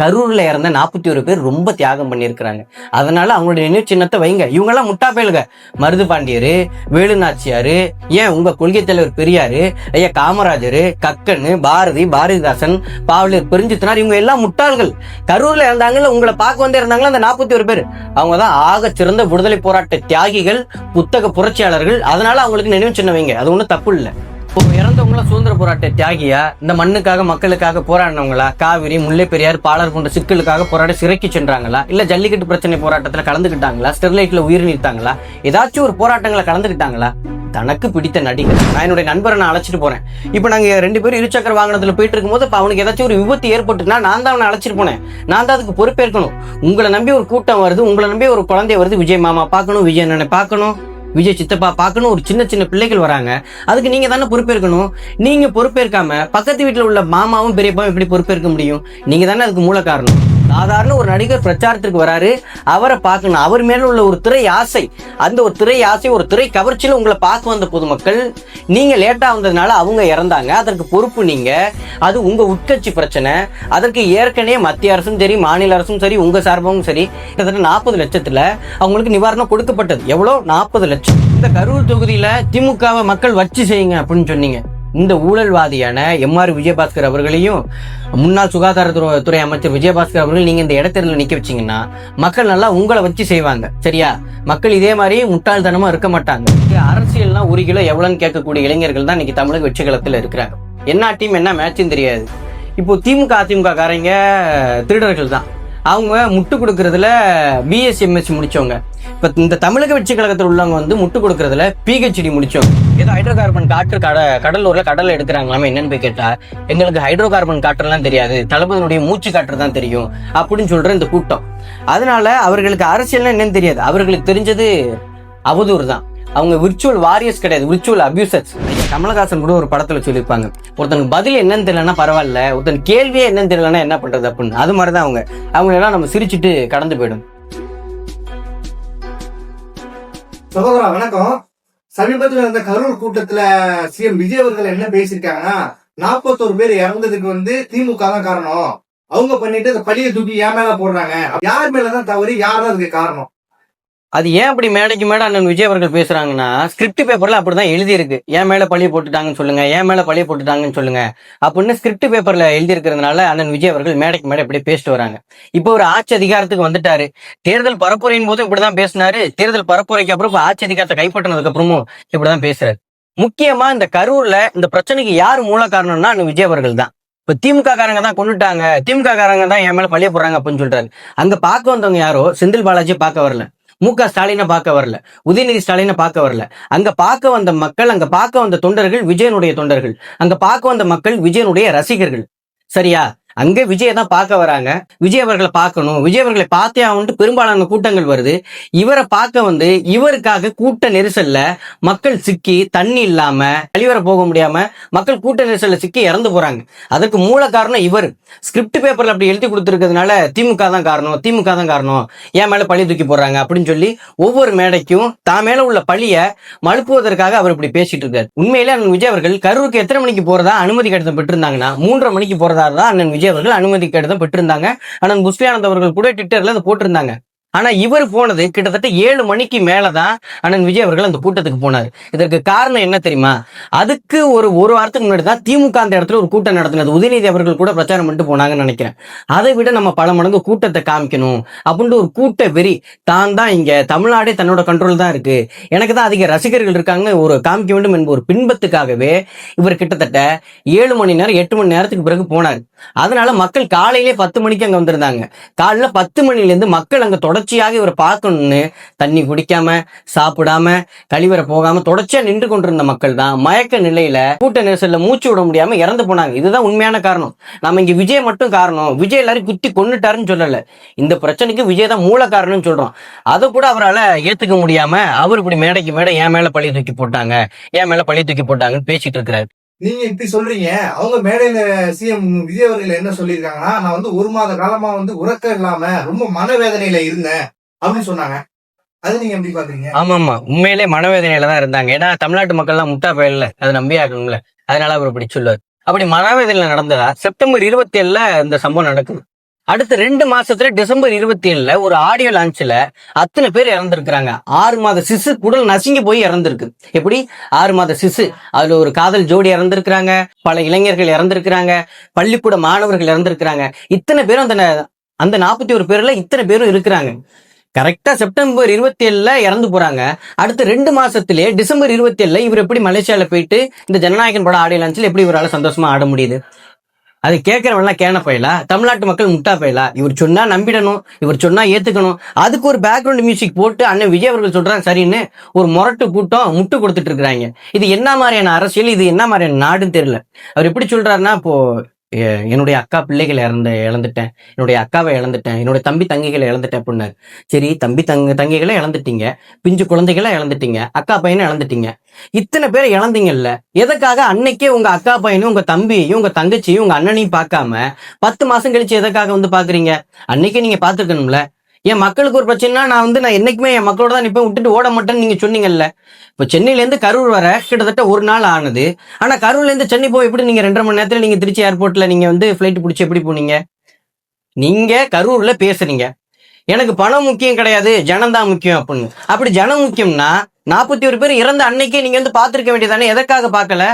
கரூர்ல இறந்த 41 பேர் ரொம்ப தியாகம் பண்ணியிருக்கிறாங்க. அதனால அவங்களுடைய நினைவு சின்னத்தை வைங்க. இவங்கெல்லாம் முட்டா பயலுக. மருது பாண்டியரு, வேலுநாச்சியாரு, ஏன் உங்க கொள்கை தலைவர் பெரியாரு, ஐயா காமராஜரு, கக்கனு, பாரதிதாசன், பாவலர் பெருஞ்சித்தனார், இவங்க எல்லாம் முட்டாள்கள். கரூர்ல இறந்தாங்கல்ல, உங்களை பார்க்க வந்து இருந்தாங்களா அந்த 41 பேர், அவங்கதான் ஆக சிறந்த விடுதலை போராட்ட தியாகிகள், புத்தக புரட்சியாளர்கள். அதனால அவங்களுக்கு நினைவு சின்னம் வைங்க. அது ஒன்றும் தப்பு இல்லை. இறந்தவங்களாம் சுதந்திர போராட்ட தியாகியா, இந்த மண்ணுக்காக மக்களுக்காக போராடினவங்களா, காவிரி, முல்லை பெரியார், பாலாறு போன்ற சிக்கலுக்காக போராட சிறைக்கு சென்றாங்களா, இல்ல ஜல்லிக்கட்டு பிரச்சனை போராட்டத்துல கலந்துக்கிட்டாங்களா, ஸ்டெர்லைட்ல உயிர் நீத்தாங்களா, ஏதாச்சும் ஒரு போராட்டங்களை கலந்துக்கிட்டாங்களா? தனக்கு பிடித்த நடிகர். நான் என்னுடைய நண்பரை நான் அழைச்சிட்டு போறேன். இப்ப நாங்க 2 பேரும் இருசக்கர வாகனத்துல போயிட்டு இருக்கும்போது அவனுக்கு ஏதாச்சும் ஒரு விபத்து ஏற்பட்டுனா நான் தான் அவனை அழைச்சிட்டு போனேன். நான் தான் அதுக்கு பொறுப்பேற்கணும். உங்களை நம்பி ஒரு கூட்டம் வருது, உங்களை நம்பி ஒரு குழந்தை வருது, விஜய் மாமா பார்க்கணும், விஜய் அண்ணனை பார்க்கணும், விஜய் சித்தப்பா பார்க்கணும், ஒரு சின்ன பிள்ளைகள் வராங்க, அதுக்கு நீங்க தானே பொறுப்பேற்கணும். நீங்க பொறுப்பேற்காம பக்கத்து வீட்டுல உள்ள மாமாவும் பெரியப்பாவும் எப்படி பொறுப்பேற்க முடியும்? நீங்க தானே அதுக்கு மூல காரணம். சாதாரண ஒரு நடிகர் பிரச்சாரத்திற்கு வராரு, அவரை பார்க்கணும், அவர் மேல உள்ள ஒரு திரை ஆசை, அந்த ஒரு திரை ஆசை, ஒரு திரை கவர்ச்சியில உங்களை பார்க்க வந்த பொதுமக்கள், நீங்க லேட்டா வந்ததுனால அவங்க இறந்தாங்க, அதற்கு பொறுப்பு நீங்க. அது உங்க உட்கட்சி பிரச்சனை. அதற்கு ஏற்கனவே மத்திய அரசும் சரி, மாநில அரசும் சரி, உங்க சார்பும் சரி, கிட்டத்தட்ட 40 லட்சத்துல அவங்களுக்கு நிவாரணம் கொடுக்கப்பட்டது. எவ்வளவு? 40 லட்சம். இந்த கரூர் தொகுதியில திமுகவை மக்கள் வச்சு செய்யுங்க அப்படின்னு சொன்னீங்க. இந்த ஊழல்வாதியான எம்ஆர் விஜயபாஸ்கர் அவர்களையும் முன்னாள் சுகாதாரத்துறை அமைச்சர் விஜயபாஸ்கர் அவர்கள் நீங்க இந்த இடைத்தேர்தலில் நிக்க வச்சீங்கன்னா மக்கள் நல்லா உங்களை வச்சு செய்வாங்க. சரியா? மக்கள் இதே மாதிரி முட்டாள்தனமா இருக்க மாட்டாங்க. அரசியல்னா 1 கிலோ எவ்வளவுன்னு கேட்கக்கூடிய இளைஞர்கள் தான் இன்னைக்கு தமிழக வெற்றி களத்தில் இருக்கிறாங்க. என்ன டீம் என்ன மேட்சும் தெரியாது. இப்போ திமுக அதிமுக காரங்க திருடர்கள் தான். அவங்க முட்டு கொடுக்கறதுல பிஎஸ்சி எம்எஸ்சி முடிச்சவங்க. இப்ப இந்த தமிழக வெற்றி கழகத்தில் உள்ளவங்க வந்து முட்டு கொடுக்கறதுல பிஹெச்டி முடிச்சவங்க. ஏதோ ஹைட்ரோ கார்பன் காற்று கடலூர்ல கடல்ல எடுக்கிறாங்களாமே, என்னன்னு போய் கேட்டா எங்களுக்கு ஹைட்ரோ கார்பன் காற்றுலாம் தெரியாது, தளபதியினுடைய மூச்சு காற்று தான் தெரியும் அப்படின்னு சொல்ற இந்த கூட்டம். அதனால அவர்களுக்கு அரசியல்னா என்னன்னு தெரியாது. அவர்களுக்கு தெரிஞ்சது அவதூறு தான். அவங்க விர்ச்சுவல் வாரியர்ஸ் கிடையாது, விர்ச்சுவல் அபியூசர்ஸ். கமலஹாசன் கூட ஒரு படத்துல சொல்லியிருப்பாங்க, ஒருத்தனுக்கு பதில் என்னன்னு தெரியலன்னா பரவாயில்ல, ஒருத்தன் கேள்வியே என்னன்னு தெரியலன்னா என்ன பண்றது அப்படின்னு. அது மாதிரிதான் அவங்க எல்லாம் நம்ம சிரிச்சுட்டு கடந்து போயிடும். சகோதரா வணக்கம். சமீபத்தில் இருந்த கரூர் கூட்டத்துல சிஎம் விஜய் அவர்கள் என்ன பேசியிருக்காங்கன்னா, 41 பேர் இறந்ததுக்கு வந்து திமுக தான் காரணம், அவங்க பண்ணிட்டு அந்த பழியை தூக்கி என் மேல போடுறாங்க, யார் மேலதான் தவறு, யார் தான் அதுக்கு காரணம்? அது ஏன் அப்படி மேடைக்கு மேடை அண்ணன் விஜய் அவர்கள் பேசுறாங்கன்னா, ஸ்கிரிப்ட் பேப்பர்ல அப்படிதான் எழுதி இருக்கு. என் மேல பழிய போட்டுட்டாங்கன்னு சொல்லுங்க, என் மேல பழிய போட்டுட்டாங்கன்னு சொல்லுங்க அப்படின்னு ஸ்கிரிப்ட் பேப்பர்ல எழுதி இருக்கிறதுனால அண்ணன் விஜய் அவர்கள் மேடைக்கு மேடை இப்படி பேசிட்டு வராங்க. இப்போ ஒரு ஆட்சி அதிகாரத்துக்கு வந்துட்டாரு. தேர்தல் பரப்புரையின் போதும் இப்படிதான் பேசினாரு. தேர்தல் பரப்புரைக்கு அப்புறம் ஆட்சி அதிகாரத்தை கைப்பற்றினதுக்கு அப்புறமும் இப்படிதான் பேசுறாரு. முக்கியமா இந்த கரூர்ல இந்த பிரச்சனைக்கு யார் மூல காரணம்னா அண்ணன் விஜய் அவர்கள் தான். இப்ப திமுக காரங்க தான் கொண்டுட்டாங்க, திமுக காரங்க தான் என் மேல பழிய போடுறாங்க அப்படின்னு சொல்றாரு. அங்க பார்க்க வந்தவங்க யாரோ செந்தில் பாலாஜி பார்க்க வரல, முக ஸ்டாலினை பார்க்க வரல, உதயநிதி ஸ்டாலினை பார்க்க வரல. அங்க பார்க்க வந்த மக்கள், அங்க பார்க்க வந்த தொண்டர்கள் விஜயனுடைய தொண்டர்கள், அங்க பார்க்க வந்த மக்கள் விஜயனுடைய ரசிகர்கள். சரியா? அங்க விஜயை தான் பார்க்க வராங்க. விஜய் அவர்களை பார்க்கணும், விஜய் அவர்களை பார்த்தே ஆகணும்னு பெரும்பாலான கூட்டங்கள் வருது. இவரை பார்க்க வந்து இவருக்காக கூட்ட நெரிசல்ல மக்கள் சிக்கி தண்ணி இல்லாம கழிவற போக முடியாம மக்கள் கூட்ட நெரிசல்ல சிக்கி இறந்து போறாங்க. அதுக்கு மூல காரணம் இவர். ஸ்கிரிப்ட் பேப்பர்ல அப்படி எழுதி கொடுத்துருக்கிறதுனால திமுக தான் காரணம், என் மேல பழி தூக்கி போடுறாங்க அப்படின்னு சொல்லி ஒவ்வொரு மேடைக்கும் தான் மேல உள்ள பழிய மழுப்புவதற்காக அவர் இப்படி பேசிட்டு இருக்காரு. உண்மையிலே அண்ணன் விஜய் அவர்கள் கரூருக்கு எத்தனை மணிக்கு போறதா அனுமதி கடிதம் பெற்றிருந்தாங்கன்னா 3:30 மணிக்கு போறதா தான் அண்ணன் விஜய் அவர்கள் அனுமதி கடிதம் பெற்றிருந்தாங்க. அண்ணன் புஸ்லியானந்த் அவர்கள் கூட ட்விட்டர்ல அதை போட்டிருந்தாங்க. ஆனா இவர் போனது கிட்டத்தட்ட 7 மணிக்கு மேலதான் அண்ணன் விஜய் அவர்கள் அந்த கூட்டத்துக்கு போனார். இதற்கு காரணம் என்ன தெரியுமா? அதுக்கு ஒரு வாரத்துக்கு முன்னாடி தான் திமுக அந்த இடத்துல ஒரு கூட்டம் நடத்தினது. உதயநிதி அவர்கள் கூட பிரச்சாரம் பண்ணிட்டு போனாங்கன்னு நினைக்கிறேன். அதை விட நம்ம பல மடங்கு கூட்டத்தை காமிக்கணும் அப்படின்ட்டு ஒரு கூட்ட வெறி தான் இங்க தமிழ்நாடே தன்னோட கண்ட்ரோல் தான் இருக்கு, எனக்கு தான் அதிக ரசிகர்கள் இருக்காங்க ஒரு காமிக்க வேண்டும் என்பது ஒரு பின்பத்துக்காகவே இவர் கிட்டத்தட்ட 7 மணி நேரம் 8 மணி நேரத்துக்கு பிறகு போனார். அதனால மக்கள் காலையிலே 10 மணிக்கு அங்க வந்திருந்தாங்க. காலையில 10 மணில இருந்து மக்கள் அங்க தொடர்ச்சியாக இவரை பார்க்கணும்னு தண்ணி குடிக்காம சாப்பிடாம கழிவறை போகாம தொடர்ச்சியா நின்று கொண்டிருந்த மக்கள் தான் மயக்க நிலையில கூட்ட நெரிசல்ல மூச்சு விட முடியாம இறந்து போனாங்க. இதுதான் உண்மையான காரணம். நம்ம இங்க விஜய் மட்டும் காரணம், விஜய் எல்லாரும் குத்தி கொன்னுட்டாருன்னு சொல்லல, இந்த பிரச்சனைக்கு விஜய் தான் மூல காரணம்னு சொல்றோம். அதை கூட அவரால் ஏத்துக்க முடியாம அவர் இப்படி மேடைக்கு மேடை என் மேல பழி தூக்கி போட்டாங்கன்னு பேசிட்டு இருக்கிறாரு. நீங்க இப்படி சொல்றீங்க, அவங்க மேடையில சிஎம் விஜய் அவர்கள் என்ன சொல்லியிருக்காங்கன்னா, நான் வந்து 1 மாத காலமா வந்து உறக்கம் இல்லாம ரொம்ப மனவேதனையில இருந்தேன் அப்படின்னு சொன்னாங்க. அது நீங்க எப்படி பாக்குறீங்க? ஆமா, உண்மையிலே மனவேதனையில தான் இருந்தாங்க. ஏன்னா தமிழ்நாட்டு மக்கள் எல்லாம் முட்டா பயல்ல, அதை நம்பி ஆகணும்ல, அதனால அவர் இப்படி சொல்லுவார். அப்படி மனவேதனையில நடந்ததா செப்டம்பர் 27 இந்த சம்பவம் நடக்குது. அடுத்த 2 மாசத்துல டிசம்பர் 27ல ஒரு ஆடியோ லான்ச்ல அத்தனை பேர் இறந்துருக்காங்க. 6 மாத சிசு குடல் நசுங்கி போய் இறந்திருக்கு. எப்படி 6 மாத சிசு, அதுல ஒரு காதல் ஜோடி இறந்திருக்கிறாங்க, பல இளைஞர்கள் இறந்திருக்கிறாங்க, பள்ளிக்கூட மாணவர்கள் இறந்திருக்கிறாங்க. இத்தனை பேரும் அந்த 41 பேர்ல இத்தனை பேரும் இருக்கிறாங்க. கரெக்டா செப்டம்பர் 27ல இறந்து போறாங்க. அடுத்த 2 மாசத்திலே டிசம்பர் 27ல இவர் எப்படி மலேசியால போயிட்டு இந்த ஜனநாயகன் படம் ஆடியோ லான்ச்ல எப்படி இவரால் சந்தோஷமா ஆட முடியுது? அது கேட்கறவெல்லாம் கேன போயலா? தமிழ்நாட்டு மக்கள் முட்டா போயலா? இவர் சொன்னா நம்பிடணும், இவர் சொன்னா ஏத்துக்கணும். அதுக்கு ஒரு பேக்ரவுண்ட் மியூசிக் போட்டு அண்ணன் விஜய் அவர்கள் சொல்றாங்க சரின்னு ஒரு முரட்டு கூட்டம் முட்டு கொடுத்துட்டு இருக்காங்க. இது என்ன மாதிரியான அரசியல், இது என்ன மாதிரியான நாடுன்னு தெரியல. அவர் எப்படி சொல்றாருன்னா, இப்போ என்னுடைய அக்கா பிள்ளைகளை இழந்துட்டேன், என்னுடைய அக்காவை இழந்துட்டேன், என்னுடைய தம்பி தங்கைகளை இழந்துட்டேன் அப்படின்னாரு. சரி, தம்பி தங்கைகளை இழந்துட்டீங்க, பிஞ்சு குழந்தைகளை இழந்துட்டீங்க, அக்கா பையனை இழந்துட்டீங்க, இத்தனை பேரை இழந்தீங்கல்ல, எதுக்காக அன்னைக்கே உங்க அக்கா பையனும் உங்க தம்பியையும் உங்க தங்கச்சியும் உங்க அண்ணனையும் பார்க்காம 10 மாசம் கழிச்சு எதுக்காக வந்து பாக்குறீங்க? அன்னைக்கே நீங்க பாத்துக்கணும்ல. என் மக்களுக்கு ஒரு பிரச்சனைனா நான் என்னைக்குமே என் மக்களோட தான் நிப்பேன், விட்டுட்டு ஓட மாட்டேன்னு நீங்க சொன்னீங்கல்ல. இப்போ சென்னையில இருந்து கரூர் வர கிட்டத்தட்ட ஒரு நாள் ஆனது. ஆனா கரூர்ல இருந்து சென்னை போய் எப்படி நீங்க 2.5 மணி நேரத்துல நீங்க திருச்சி ஏர்போர்ட்ல நீங்க பிளைட் பிடிச்சி எப்படி போனீங்க? நீங்க கரூர்ல பேசுறீங்க எனக்கு பணம் முக்கியம் கிடையாது, ஜனம் தான் முக்கியம் அப்படின்னு. அப்படி ஜனம் முக்கியம்னா 41 பேர் இறந்த அன்னைக்கே நீங்க பாத்துருக்க வேண்டியதானே? எதற்காக பார்க்கல?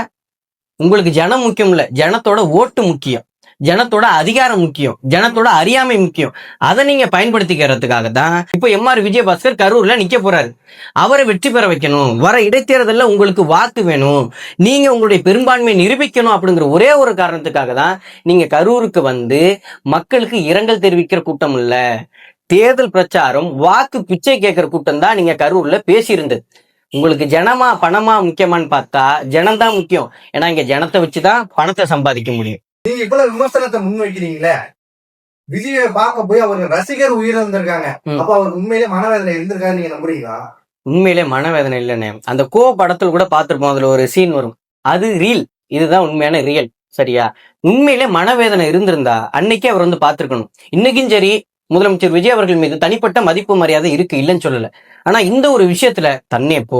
உங்களுக்கு ஜனம் முக்கியம் இல்ல, ஜனத்தோட ஓட்டு முக்கியம், ஜனத்தோட அதிகாரம் முக்கியம், ஜனத்தோட அறியாமை முக்கியம். அதை நீங்க பயன்படுத்திக்கிறதுக்காக தான் இப்ப எம்ஆர் விஜயபாஸ்கர் கரூர்ல நிக்க போறாரு. அவரை வெற்றி பெற வைக்கணும், வர இடைத்தேர்தலில் உங்களுக்கு வாக்கு வேணும், நீங்க உங்களுடைய பெரும்பான்மையை நிரூபிக்கணும் அப்படிங்கிற ஒரே ஒரு காரணத்துக்காக தான் நீங்க கரூருக்கு வந்து மக்களுக்கு இரங்கல் தெரிவிக்கிற கூட்டம் இல்ல, தேர்தல் பிரச்சாரம் வாக்கு பிச்சை கேட்கிற கூட்டம் தான் நீங்க கரூர்ல பேசியிருந்தது. உங்களுக்கு ஜனமா பணமா முக்கியமான்னு பார்த்தா ஜனம் தான் முக்கியம். ஏன்னா இங்க ஜனத்தை வச்சுதான் பணத்தை சம்பாதிக்க முடியும். நீங்க இவ்வளவு விமர்சனத்தை முன்வைக்கிறீங்களே, விஜயை பார்க்க போய் அவர் ரசிகர் உயிரிழந்திருக்காங்க, அப்ப அவர் உண்மையிலே மனவேதனை இருந்திருக்காரு நீங்க நம்புறீங்களா? உண்மையிலே மனவேதனை இல்லைன்னு அந்த கோ படத்துல கூட பார்த்திருப்போம், அதுல ஒரு சீன் வரும், அது ரீல், இதுதான் உண்மையான ரியல். சரியா? உண்மையிலே மனவேதனை இருந்திருந்தா அன்னைக்கே அவர் வந்து பார்த்திருக்கணும். இன்னைக்கும் சரி, முதலமைச்சர் விஜய் அவர்கள் மீது தனிப்பட்ட மதிப்பு மரியாதை இருக்கு, இல்லைன்னு சொல்லல. ஆனா இந்த ஒரு விஷயத்துல தன்னை இப்போ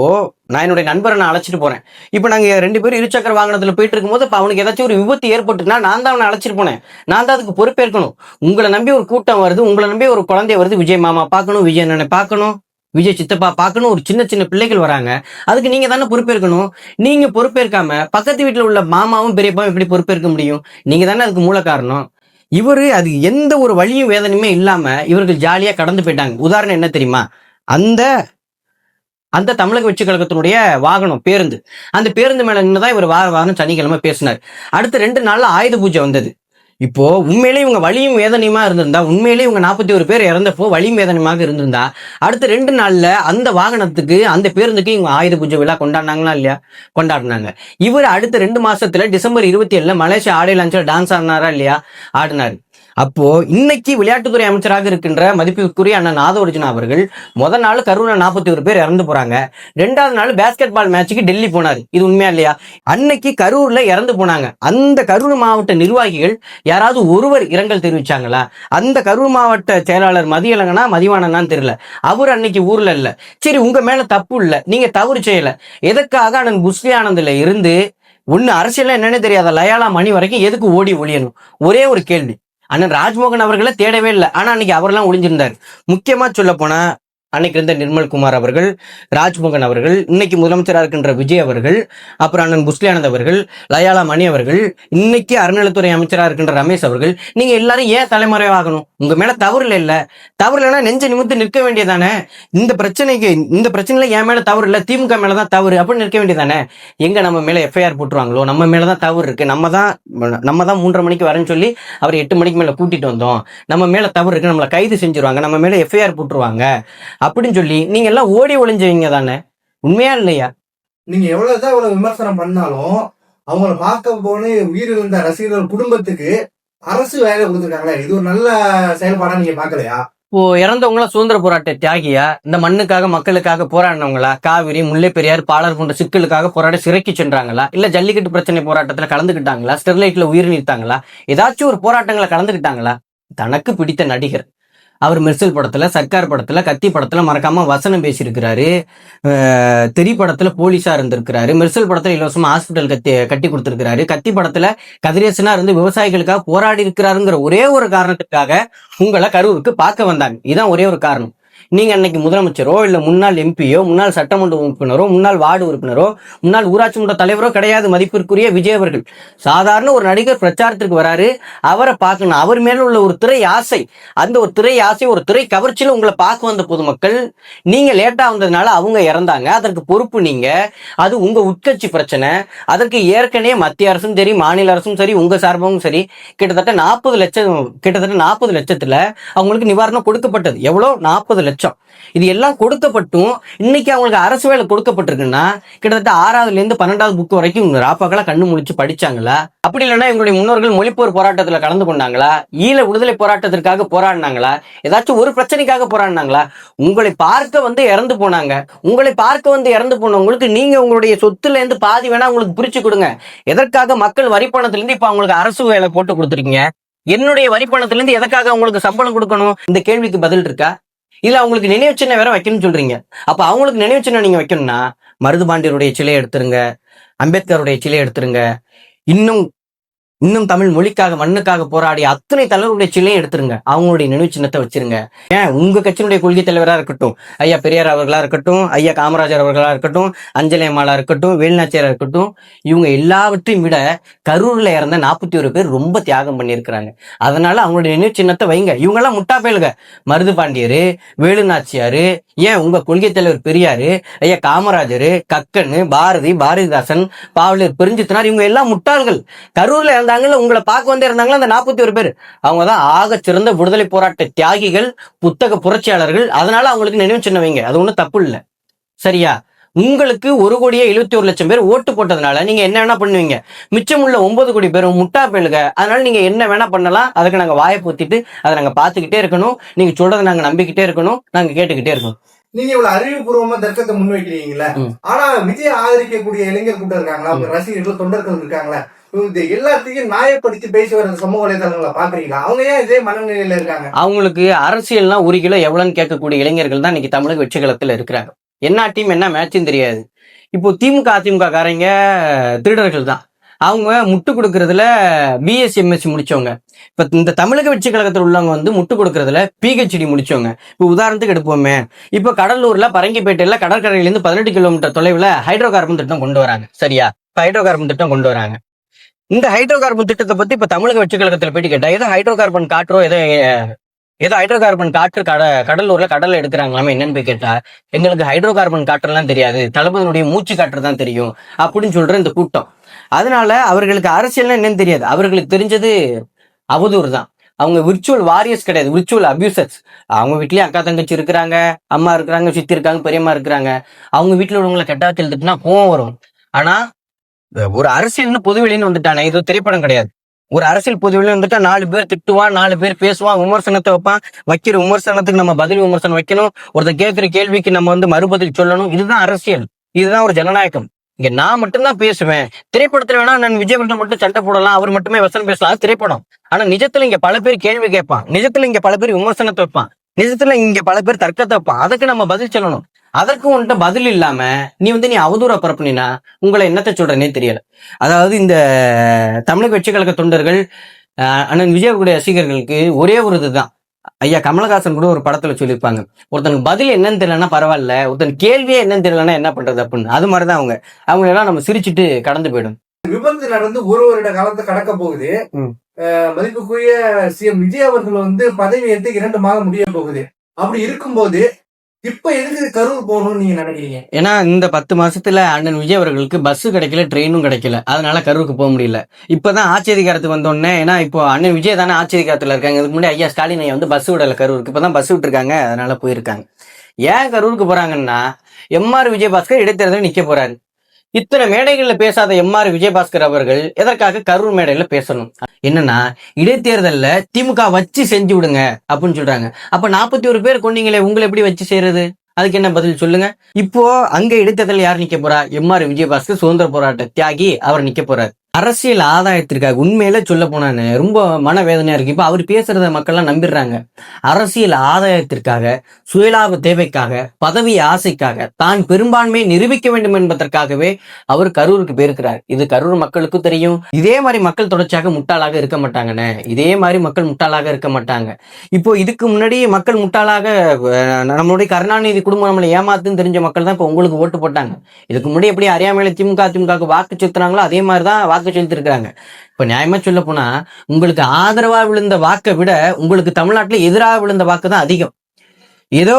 நான் என்னுடைய நண்பரை நான் அழைச்சிட்டு போறேன். இப்ப நாங்க 2 பேரும் இருசக்கர வாகனத்துல போயிட்டு இருக்கும்போது இப்ப அவனுக்கு ஏதாச்சும் ஒரு விபத்து ஏற்பட்டுனா நான் தான் அவனை அழைச்சிட்டு போனேன், நான் தான் அதுக்கு பொறுப்பேற்கணும். உங்களை நம்பி ஒரு கூட்டம் வருது, உங்களை நம்பி ஒரு குழந்தை வருது, விஜய் மாமா பார்க்கணும், விஜய் அண்ணனை பார்க்கணும், விஜய் சித்தப்பா பார்க்கணும், ஒரு சின்ன சின்ன பிள்ளைகள் வராங்க, அதுக்கு நீங்க தானே பொறுப்பேற்கணும். நீங்க பொறுப்பேற்காம பக்கத்து வீட்டுல உள்ள மாமாவும் பெரியப்பாவும் எப்படி பொறுப்பேற்க முடியும்? நீங்க தானே அதுக்கு மூல காரணம். இவரு அது எந்த ஒரு வழியும் வேதனையுமே இல்லாம இவர்கள் ஜாலியா கடந்து போயிட்டாங்க. உதாரணம் என்ன தெரியுமா? அந்த தமிழக வெற்றி கழகத்தினுடைய வாகனம் பேருந்து, அந்த பேருந்து மேல நின்றுதான் இவர் வாரம் சனிக்கிழமை பேசினார். அடுத்த 2 நாள்ல ஆயுத பூஜை வந்தது. இப்போ உண்மையிலேயே இவங்க வலியும் வேதனையுமா இருந்திருந்தா, உண்மையிலேயே இவங்க 41 பேர் இறந்தப்போ வலியும் வேதனையுமாக இருந்திருந்தா, அடுத்த 2 நாள்ல அந்த வாகனத்துக்கு அந்த பேருந்துக்கு இவங்க ஆயுத பூஜை விழா கொண்டாடினாங்களா இல்லையா? கொண்டாடினாங்க. இவர் அடுத்த 2 மாசத்துல டிசம்பர் 27ல மலேசியா ஆடியோ லான்ச்ல டான்ஸ் ஆடினாரா இல்லையா? ஆடினாரு. அப்போ இன்னைக்கு விளையாட்டுத்துறை அமைச்சராக இருக்கின்ற மதிப்பிற்குரிய அண்ணன் நாதோர்ஜுனா அவர்கள் முதல் நாள் கரூர்ல 41 பேர் இறந்து போறாங்க, 2வது நாள் பேஸ்கெட் பால் மேட்சுக்கு டெல்லி போனாரு. இது உண்மையா இல்லையா? அன்னைக்கு கரூர்ல இறந்து போனாங்க. அந்த கரூர் மாவட்ட நிர்வாகிகள் யாராவது ஒருவர் இரங்கல் தெரிவிச்சாங்களா? அந்த கரூர் மாவட்ட செயலாளர் மதிவானனான்னு தெரியல, அவர் அன்னைக்கு ஊர்ல இல்ல. சரி, உங்க மேல தப்பு இல்ல, நீங்க தவறு செய்யல, எதுக்காக அண்ணன் புஸ்லி ஆனந்த்ல இருந்து ஒண்ணு அரசியல் என்னன்னு தெரியாத லயாலா மணி வரைக்கும் எதுக்கு ஓடி ஒளியணும்? ஒரே ஒரு கேள்வி. அண்ணன் ராஜ்மோகன் அவர்களை தேடவே இல்லை, ஆனா அன்னைக்கு அவரெல்லாம் ஒளிஞ்சிருந்தாரு. முக்கியமா சொல்ல போனா அன்னைக்கு இருந்த நிர்மல்குமார் அவர்கள், ராஜ்மோகன் அவர்கள், இன்னைக்கு முதலமைச்சராக இருக்கின்ற விஜய் அவர்கள், அப்புறம் அண்ணன் புஸ்லி ஆனந்த் அவர்கள், லயாலா மணி அவர்கள், இன்னைக்கு அறநிலைத்துறை அமைச்சராக இருக்கின்ற ரமேஷ் அவர்கள், நீங்க எல்லாரும் ஏன் தலைமறைவாகணும்? உங்க மேல தவறு இல்ல, தவறு இல்லைன்னா நெஞ்ச நிமித்து நிற்க வேண்டியதானே? இந்த பிரச்சனையில என் மேல தவறு இல்ல, திமுக மேலதான் தவறு அப்படின்னு நிற்க வேண்டியதானே? எங்க நம்ம மேல எஃப்ஐஆர் போட்டுருவாங்களோ, நம்ம மேலதான் தவறு இருக்கு, நம்ம தான் 3:30 மணிக்கு வரேன்னு சொல்லி அவர் 8 மணிக்கு மேல கூட்டிட்டு வந்தோம், நம்ம மேல தவறு இருக்கு, நம்மளை கைது செஞ்சிருவாங்க, நம்ம மேல எஃப்ஐஆர் போட்டுருவாங்க அப்படின்னு சொல்லி நீங்க எல்லாம் ஓடி ஒளிஞ்சவங்க தானே? உண்மையா இல்லையா? நீங்க எவ்வளவுதான் இவ்வளவு விமர்சனம் பண்ணாலும் அவங்கள பார்க்க போன உயிரிழந்த ரசிகர்கள் குடும்பத்துக்கு அரசு வேலை கொடுத்துருக்காங்களே, இது ஒரு நல்ல செயல்பாடா நீங்க பாக்கலையா? இப்போ இறந்தவங்களா சுதந்திர போராட்ட தியாகியா? இந்த மண்ணுக்காக மக்களுக்காக போராடினவங்களா? காவிரி, முல்லை பெரியார், பாலாறு போன்ற சிக்கலுக்காக போராட சிறைக்கு சென்றாங்களா? இல்ல ஜல்லிக்கட்டு பிரச்சனை போராட்டத்துல கலந்துக்கிட்டாங்களா? ஸ்டெர்லைட்ல உயிர் நீத்தாங்களா? ஏதாச்சும் ஒரு போராட்டங்களை கலந்துக்கிட்டாங்களா? தனக்கு பிடித்த நடிகர், அவர் மெர்சல் படத்துல, சர்க்கார் படத்துல, கத்தி படத்துல மறக்காம வசனம் பேசியிருக்கிறாரு. தெரி படத்துல போலீஸா இருந்திருக்கிறாரு. மெர்சல் படத்துல இலவசமா ஹாஸ்பிட்டல் கட்டி கொடுத்திருக்கிறாரு. கத்தி படத்துல கதிரேசனா இருந்து விவசாயிகளுக்காக போராடி இருக்கிறாருங்கிற ஒரே ஒரு காரணத்துக்காக உங்களை கரூருக்கு பார்க்க வந்தாங்க. இதான் ஒரே ஒரு காரணம். நீங்க அன்னைக்கு முதலமைச்சரோ இல்ல முன்னாள் எம்பியோ, முன்னாள் சட்டமன்ற உறுப்பினரோ, முன்னாள் வார்டு உறுப்பினரோ, முன்னாள் ஊராட்சி மன்ற தலைவரோ கிடையாது. மதிப்பிற்குரிய விஜய் அவர்கள் சாதாரண ஒரு நடிகர் பிரச்சாரத்திற்கு வராரு. அவரை பார்க்கணும். அவர் மேல உள்ள ஒரு திரை ஆசை, அந்த ஒரு திரை ஆசை, ஒரு திரை கவர்ச்சியில உங்களை பார்க்க வந்த பொதுமக்கள் நீங்க லேட்டா வந்ததுனால அவங்க இறந்தாங்க. அதற்கு பொறுப்பு நீங்க. அது உங்க உட்கட்சி பிரச்சனை. அதற்கு ஏற்கனவே மத்திய அரசும் சரி, மாநில அரசும் சரி, உங்க சார்பாகவும் சரி கிட்டத்தட்ட 40 லட்சத்துல அவங்களுக்கு நிவாரணம் கொடுக்கப்பட்டது. எவ்வளவு? 40 லட்சம். இது எல்லாம் கொடுக்கப்பட்டும் இன்னைக்கு அவங்களுக்கு அரசு வேலை கொடுக்கப்பட்டிருக்குன்னா கிட்டத்தட்ட 6வதுல இருந்து 12வது புக் வரைக்கும் இவங்க ராப்பாக்களா கண்ணு முழிச்சு படிச்சாங்களா? அப்படி இல்லைன்னா இவங்களுடைய முன்னோர்கள் மொழிப்போர் போராட்டத்துல கலந்து கொண்டாங்களா? ஈழ விடுதலை போராட்டத்திற்காக போராடினாங்களா? ஏதாச்சும் ஒரு பிரச்சனைக்காக போராடினாங்களா? உங்களை பார்க்க வந்து இறந்து போனாங்க. உங்களை பார்க்க வந்து இறந்து போனவங்களுக்கு நீங்க உங்களுடைய சொத்துல இருந்து பாதி வேணா உங்களுக்கு பிரிச்சு கொடுங்க. எதற்காக மக்கள் வரிப்பணத்துல இருந்து இப்ப அவங்களுக்கு அரசு வேலை போட்டு கொடுத்துருக்கீங்க? என்னுடைய வரிப்பணத்துல இருந்து எதற்காக அவங்களுக்கு சம்பளம் கொடுக்கணும்? இந்த கேள்விக்கு பதில் இருக்கா? இல்ல அவங்களுக்கு நினைவு சின்னம் வேற வைக்கணும்னு சொல்றீங்க. அப்ப அவங்களுக்கு நினைவு சின்னம் நீங்க வைக்கணும்னா மருதுபாண்டியருடைய சிலையை எடுத்துருங்க, அம்பேத்கருடைய சிலையை எடுத்துருங்க, இன்னும் தமிழ் மொழிக்காக மண்ணுக்காக போராடிய அத்தனை தலைவருடைய சிலையும் எடுத்துருங்க. அவங்களுடைய நினைவு சின்னத்தை வச்சிருங்க. ஏன் உங்க கட்சியினுடைய கொள்கை தலைவரா இருக்கட்டும், ஐயா பெரியார் அவர்களா இருக்கட்டும், ஐயா காமராஜர் அவர்களா இருக்கட்டும், அஞ்சலி அம்மாளா இருக்கட்டும், வேலுநாச்சியாரா இருக்கட்டும், இவங்க எல்லாவற்றையும் விட கரூர்ல இறந்த 41 பேர் ரொம்ப தியாகம் பண்ணியிருக்கிறாங்க. அதனால அவங்களுடைய நினைவு சின்னத்தை வைங்க. இவங்க எல்லாம் முட்டா பயலுக. மருதுபாண்டியரு, வேலுநாச்சியாரு, ஏன் உங்க கொள்கை தலைவர் பெரியாரு, ஐயா காமராஜரு, கக்கனு, பாரதிதாசன், பாவலர் பெருஞ்சித்தனார், இவங்க எல்லாம் முட்டாள்கள். கரூர்ல இருந்தாங்கல்ல, உங்களை பார்க்க வந்து இருந்தாங்களா அந்த 41 பேர், அவங்கதான் ஆக சிறந்த விடுதலை போராட்ட தியாகிகள், புத்தக புரட்சியாளர்கள். அதனால அவங்களுக்கு நினைவு சின்னம் வைங்க. அது ஒண்ணும் தப்பு இல்லை. சரியா? உங்களுக்கு 1,71,00,000 பேர் ஓட்டு போட்டதுனால நீங்க என்ன வேணா பண்ணுவீங்க. மிச்சம் உள்ள 9 கோடி பேரும் முட்டா பேலுக. அதனால நீங்க என்ன வேணா பண்ணலாம். அதுக்கு நாங்க வாயை பொத்திட்டு அதை நாங்க பாத்துக்கிட்டே இருக்கணும். நீங்க சொல்றதை நாங்க நம்பிக்கிட்டே இருக்கணும். நாங்க கேட்டுக்கிட்டே இருக்கணும். நீங்க இவ்வளவு அறிவுபூர்வமா தர்க்கத்தை முன்வைக்கிறீங்களா? ஆனா விஜய் ஆதரிக்கக்கூடிய இளைஞர் கூட்டம் இருக்காங்களா, ரசிகர்கள், தொண்டர்கள் இருக்காங்களா, இது எல்லாத்தையும் நியாயப்படுத்தி பேசி வர சமூக வலைதளங்களை பாக்குறீங்களா? அவங்க ஏன் இதே மனநிலையில இருக்காங்க? அவங்களுக்கு அரசியல்னா 1 கிலோ எவ்வளவுன்னு கேட்கக்கூடிய இளைஞர்கள் தான் இன்னைக்கு தமிழக வெற்றி களத்துல இருக்கிறாங்க. என்ன டீம் என்ன மேட்சும் தெரியாது. இப்போ திமுக அதிமுக காரங்க திருடர்கள் தான். அவங்க முட்டு கொடுக்கறதுல பிஎஸ்சி எம்எஸ்சி முடிச்சவங்க. இப்ப இந்த தமிழக வெற்றி கழகத்தில் உள்ளவங்க வந்து முட்டு கொடுக்கறதுல பிஹெச்டி முடிச்சவங்க. இப்ப உதாரணத்துக்கு எடுப்போமே, இப்ப கடலூர்ல பரங்கிப்பேட்டையில கடற்கரையிலிருந்து 18 கிலோமீட்டர் தொலைவுல ஹைட்ரோ கார்பன் திட்டம் கொண்டு வராங்க. சரியா? ஹைட்ரோ கார்பன் திட்டம் கொண்டு வராங்க. இந்த ஹைட்ரோ கார்பன் திட்டத்தை பத்தி இப்ப தமிழக வெற்றி கழகத்துல போயிட்டு கேட்டா, ஏதோ ஹைட்ரோ கார்பன் காற்றோ ஏதோ ஹைட்ரோ கார்பன் காற்று கடலூர்ல கடல்ல எடுக்கிறாங்களாமே. என்னன்னு போய் கேட்டா, எங்களுக்கு ஹைட்ரோ கார்பன் காற்றுலாம் தெரியாது, தளபதியினுடைய மூச்சு காற்று தான் தெரியும் அப்படின்னு சொல்ற இந்த கூட்டம். அதனால அவர்களுக்கு அரசியல்னா என்னன்னு தெரியாது. அவர்களுக்கு தெரிஞ்சது அவதூறு தான். அவங்க விர்ச்சுவல் வாரியர்ஸ் கிடையாது, விர்ச்சுவல் அபியூசர்ஸ். அவங்க வீட்லயே அக்கா தங்கச்சி இருக்கிறாங்க, அம்மா இருக்கிறாங்க, சித்தி இருக்காங்க, பெரியம்மா இருக்கிறாங்க. அவங்க வீட்டுல உள்ளவங்களை கெட்டாத்தில் திட்டுனா கோவம் வரும். ஆனா ஒரு அரசியல்னு பொதுவெளின்னு வந்துட்டானே, இது திரைப்படம் கிடையாது. ஒரு அரசியல் பொதுவெளின்னு வந்துட்டா 4 பேர் திட்டுவான், 4 பேர் பேசுவான், விமர்சனத்தை வைப்பான். வைக்கிற விமர்சனத்துக்கு நம்ம பதில் விமர்சனம் வைக்கணும். ஒருத்தர் கேட்கிற கேள்விக்கு நம்ம வந்து மறுபதில் சொல்லணும். இதுதான் அரசியல், இதுதான் ஒரு ஜனநாயகம். இங்க நான் மட்டும்தான் பேசுவேன். திரைப்படத்துல வேணா நான் விஜய் மட்டும் சண்டை போடலாம், அவர் மட்டுமே வசனம் பேசலாம், அது திரைப்படம். ஆனா நிஜத்துல இங்க பல பேர் கேள்வி கேட்பான், நிஜத்துல இங்க பல பேர் விமர்சனத்தை வைப்பான், நிஜத்துல இங்க பல பேர் தர்க்கத்தை வைப்பான். அதுக்கு நம்ம பதில் சொல்லணும். அதற்கு உன்கிட்ட பதில் இல்லாம நீ அவதூறா பரப்புனா உங்களை என்னத்தை சொல்றேன்னே தெரியல. அதாவது இந்த தமிழக வெற்றி கழக தொண்டர்கள், அண்ணன் விஜயவுடைய ரசிகர்களுக்கு ஒரே ஒரு இதுதான். ஐயா கமலஹாசன் கூட ஒரு படத்துல சொல்லியிருப்பாங்க, ஒருத்தனுக்கு பதில் என்னன்னு தெரியலன்னா பரவாயில்ல, ஒருத்தன் கேள்வியே என்னன்னு தெரியலன்னா என்ன பண்றது அப்படின்னு. அது மாதிரிதான் அவங்க எல்லாம் நம்ம சிரிச்சுட்டு கடந்து போயிடும். விபத்து நடந்து 1 வருட காலத்தை கடக்க போகுது. மதிப்புக்குரிய சிஎம் விஜய் அவர்கள் வந்து பதவி ஏற்று 2 மாதம் முடிய போகுது. அப்படி இருக்கும்போது இப்ப எதுக்கு கரூர் போகணும்னு நீங்க நினைக்கிறீங்க? ஏன்னா இந்த 10 மாசத்துல அண்ணன் விஜய் அவர்களுக்கு பஸ் கிடைக்கல, ட்ரெயினும் கிடைக்கல, அதனால கரூருக்கு போக முடியல. இப்பதான் ஆட்சி அதிகாரத்துக்கு வந்தோடனே, ஏன்னா இப்போ அண்ணன் விஜய் தானே ஆட்சி அதிகாரத்துல இருக்காங்க. இதுக்கு முன்னாடி ஐயா ஸ்டாலின் ஐயா வந்து பஸ் விடல கரூருக்கு, இப்பதான் பஸ் விட்டுருக்காங்க, அதனால போயிருக்காங்க. ஏன் கரூருக்கு போறாங்கன்னா, எம்ஆர் விஜயபாஸ்கர் இடைத்தேர்தலில் நிக்க போறாரு. இத்தனை மேடைகள்ல பேசாத எம்ஆர் விஜயபாஸ்கர் அவர்கள் எதற்காக கரூர் மேடையில பேசணும்? என்னன்னா, இடைத்தேர்தல்ல திமுக வச்சு செஞ்சு விடுங்க அப்படின்னு சொல்றாங்க. அப்ப 41 பேர் கொண்டீங்களே, உங்களை எப்படி வச்சு செய்யறது? அதுக்கு என்ன பதில் சொல்லுங்க? இப்போ அங்க இடைத்தேர்தல் யார் நிக்க போறா? எம்ஆர் விஜயபாஸ்கர், சுதந்திர போராட்ட தியாகி, அவர் நிக்க போறாரு. அரசியல் ஆதாயத்திற்காக உண்மையில சொல்ல போனான்னு ரொம்ப மனவேதனையா இருக்கு. இப்ப அவர் பேசுறத மக்கள்லாம் நம்பிடுறாங்க. அரசியல் ஆதாயத்திற்காக, சுயலாப தேவைக்காக, பதவி ஆசைக்காக, தான் பெரும்பான்மையை நிரூபிக்க வேண்டும் என்பதற்காகவே அவர் கரூருக்கு போயிருக்கிறார். இது கரூர் மக்களுக்கும் தெரியும். இதே மாதிரி மக்கள் தொடர்ச்சியாக முட்டாளாக இருக்க மாட்டாங்கண்ணே. இதே மாதிரி மக்கள் முட்டாளாக இருக்க மாட்டாங்க. இப்போ இதுக்கு முன்னாடி மக்கள் முட்டாளாக நம்மளுடைய கருணாநிதி குடும்பம் நம்மளை ஏமாத்துன்னு தெரிஞ்ச மக்கள் தான் இப்போ உங்களுக்கு ஓட்டு போட்டாங்க. இதுக்கு முன்னாடி எப்படி அறியாமையில திமுக வாக்கு செலுத்துறாங்களோ அதே மாதிரிதான் வாக்கு செலுத்திருக்கிறாங்க. இப்ப நியாயமா சொல்ல போனா உங்களுக்கு ஆதரவா விழுந்த வாக்கை விட உங்களுக்கு தமிழ்நாட்டுல எதிராக விழுந்த வாக்கு தான் அதிகம். ஏதோ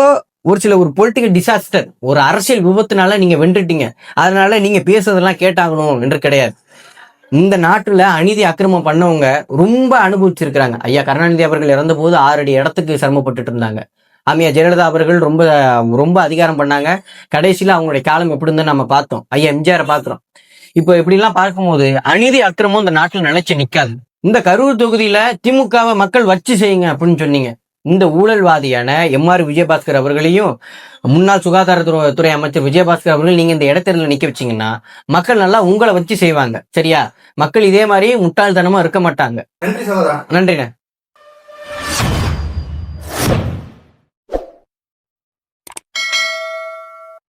ஒரு பொலிட்டிக்கல் டிசாஸ்டர், ஒரு அரசியல் விபத்துனால நீங்க வென்றுட்டீங்க, அதனால நீங்க பேசுறதெல்லாம் கேட்டாகணும் என்று கிடையாது. இந்த நாட்டுல அநீதி அக்கிரமம் பண்ணவங்க ரொம்ப அனுபவிச்சிருக்கிறாங்க. ஐயா கருணாநிதி அவர்கள் இறந்த போது 6 அடி இடத்துக்கு சிரமப்பட்டுட்டு இருந்தாங்க. அம்மையா ஜெயலலிதா அவர்கள் ரொம்ப ரொம்ப அதிகாரம் பண்ணாங்க. கடைசியில அவங்களுடைய காலம் எப்படி இருந்ததுன்னு நம்ம பார்த்தோம். ஐயா எம்ஜிஆரை பார்க்கிறோம். இப்போ இப்படி எல்லாம் பார்க்கும்போது அநீதி அக்கிரமம் இந்த நாட்டுல நிலைச்சு நிக்காது. இந்த கரூர் தொகுதியில திமுகவை மக்கள் வச்சு செய்யுங்க அப்படின்னு சொன்னீங்க. இந்த ஊழல்வாதியான எம்ஆர் விஜயபாஸ்கர் அவர்களையும் முன்னாள் சுகாதாரத்துறை அமைச்சர் விஜயபாஸ்கர் அவர்கள் நீங்க இந்த இடைத்தேர்தலில் நிக்க வச்சீங்கன்னா மக்கள் நல்லா உங்களை வச்சு செய்வாங்க. சரியா? மக்கள் இதே மாதிரி முட்டாள்தனமா இருக்க மாட்டாங்க. நன்றி சகோதரா. நன்றிண்ணே.